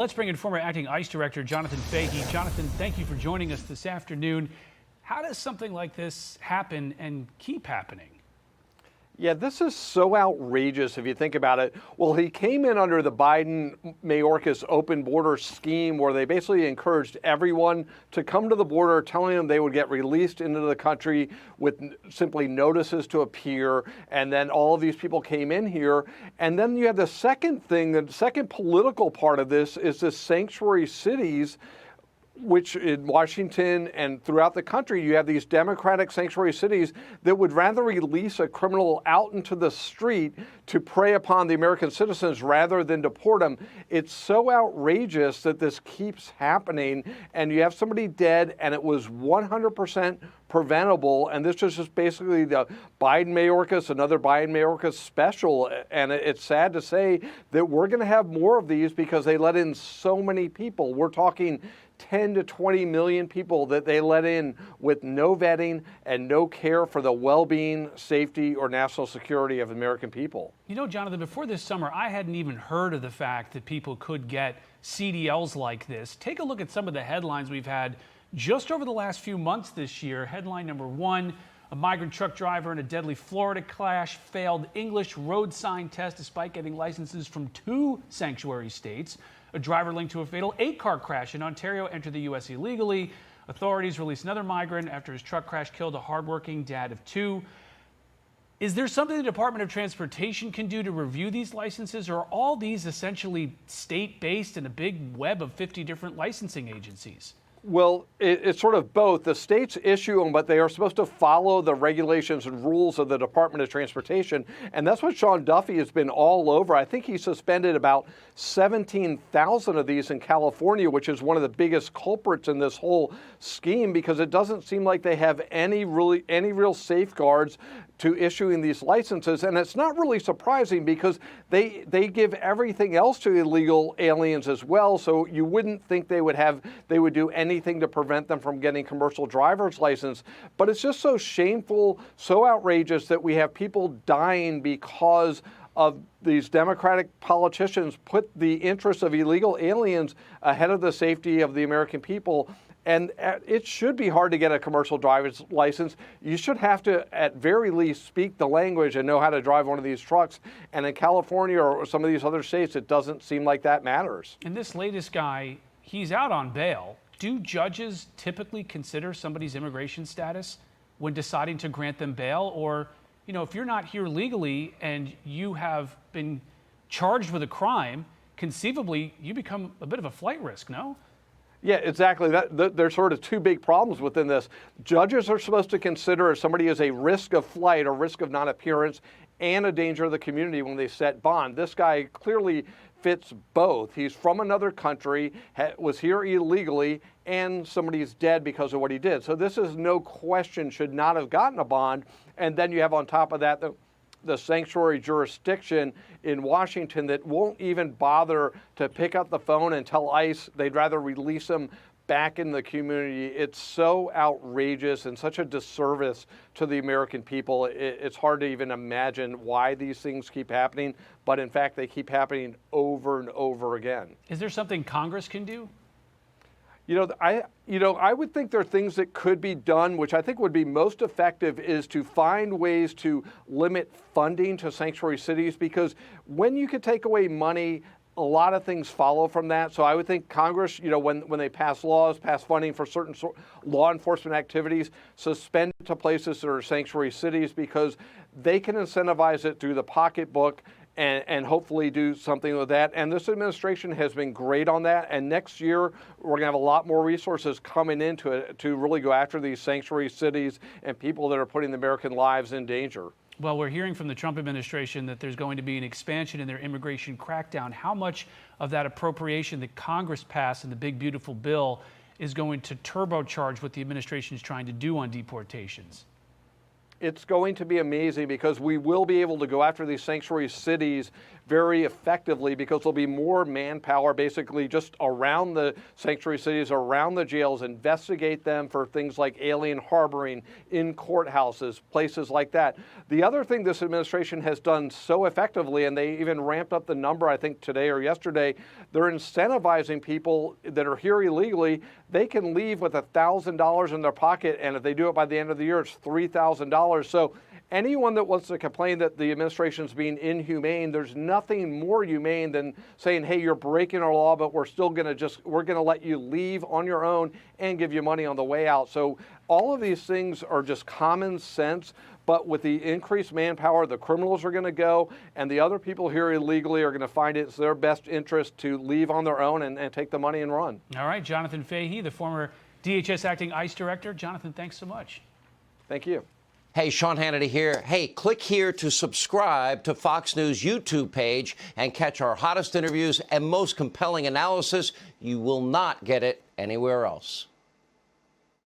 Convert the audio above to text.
Let's bring in former acting ICE Director Jonathan Fahey. Jonathan, thank you for joining us this afternoon. How does something like this happen and keep happening? Yeah, this is so outrageous if you think about it. Well, he came in under the Biden-Mayorkas open border scheme where they basically encouraged everyone to come to the border, telling them they would get released into the country with simply notices to appear. And then all of these people came in here. And then you have the second thing, the second political part of this is the sanctuary cities, which in Washington and throughout the country, you have these Democratic sanctuary cities that would rather release a criminal out into the street to prey upon the American citizens rather than deport them. It's so outrageous that this keeps happening, and you have somebody dead, and it was 100% preventable. And this is just basically the Biden-Mayorkas, another Biden-Mayorkas special. And it's sad to say that we're going to have more of these because they let in so many people. We're talking 10 to 20 million people that they let in with no vetting and no care for the well-being, safety, or national security of American people. You know, Jonathan, before this summer, I hadn't even heard of the fact that people could get CDLs like this. Take a look at some of the headlines we've had just over the last few months this year. Headline number one, a migrant truck driver in a deadly Florida crash failed English road sign test despite getting licenses from 2 sanctuary states. A driver linked to a fatal 8-car crash in Ontario entered the U.S. illegally. Authorities released another migrant after his truck crash killed a hardworking dad of 2. Is there something the Department of Transportation can do to review these licenses, or are all these essentially state-based in a big web of 50 different licensing agencies? Well, it's sort of both. The states issue them, but they are supposed to follow the regulations and rules of the Department of Transportation. And that's what Sean Duffy has been all over. I think he suspended about 17,000 of these in California, which is one of the biggest culprits in this whole scheme, because it doesn't seem like they have any real safeguards to issuing these licenses. And it's not really surprising because they give everything else to illegal aliens as well. So you wouldn't think they would do anything to prevent them from getting commercial driver's license. But it's just so shameful, so outrageous that we have people dying because of these Democratic politicians put the interests of illegal aliens ahead of the safety of the American people. And it should be hard to get a commercial driver's license. You should have to, at very least, speak the language and know how to drive one of these trucks. And in California or some of these other states, it doesn't seem like that matters. And this latest guy, he's out on bail. Do judges typically consider somebody's immigration status when deciding to grant them bail? Or, you know, if you're not here legally and you have been charged with a crime, conceivably you become a bit of a flight risk, no? Yeah, exactly. There's sort of 2 big problems within this. Judges are supposed to consider if somebody is a risk of flight or risk of non-appearance and a danger to the community when they set bond. This guy clearly fits both. He's from another country, was here illegally, and somebody's dead because of what he did. So this is no question should not have gotten a bond. And then you have on top of that the sanctuary jurisdiction in Washington that won't even bother to pick up the phone and tell ICE they'd rather release him back in the community. It's so outrageous and such a disservice to the American people. It's hard to even imagine why these things keep happening, but in fact, they keep happening over and over again. Is there something Congress can do? I would think there are things that could be done, which I think would be most effective is to find ways to limit funding to sanctuary cities, because when you could take away money, a lot of things follow from that. So I would think Congress, when they pass laws, pass funding for certain law enforcement activities, suspend it to places that are sanctuary cities, because they can incentivize it through the pocketbook and hopefully do something with that. And this administration has been great on that. And next year, we're going to have a lot more resources coming into it to really go after these sanctuary cities and people that are putting the American lives in danger. Well, we're hearing from the Trump administration that there's going to be an expansion in their immigration crackdown. How much of that appropriation that Congress passed in the big, beautiful bill is going to turbocharge what the administration is trying to do on deportations? it's going to be amazing because we will be able to go after these sanctuary cities very effectively because there'll be more manpower basically just around the sanctuary cities, around the jails, investigate them for things like alien harboring in courthouses, places like that. The other thing this administration has done so effectively, and they even ramped up the number, I think today or yesterday, they're incentivizing people that are here illegally. They can leave with $1,000 in their pocket, and if they do it by the end of the year, it's $3,000. So anyone that wants to complain that the administration's being inhumane, there's nothing more humane than saying, hey, you're breaking our law, but we're still going to we're going to let you leave on your own and give you money on the way out. So all of these things are just common sense, but with the increased manpower, the criminals are going to go, and the other people here illegally are going to find it's their best interest to leave on their own and take the money and run. All right, Jonathan Fahey, the former DHS acting ICE director. Jonathan, thanks so much. Thank you. Hey, Sean Hannity here. Hey, click here to subscribe to Fox News YouTube page and catch our hottest interviews and most compelling analysis. You will not get it anywhere else.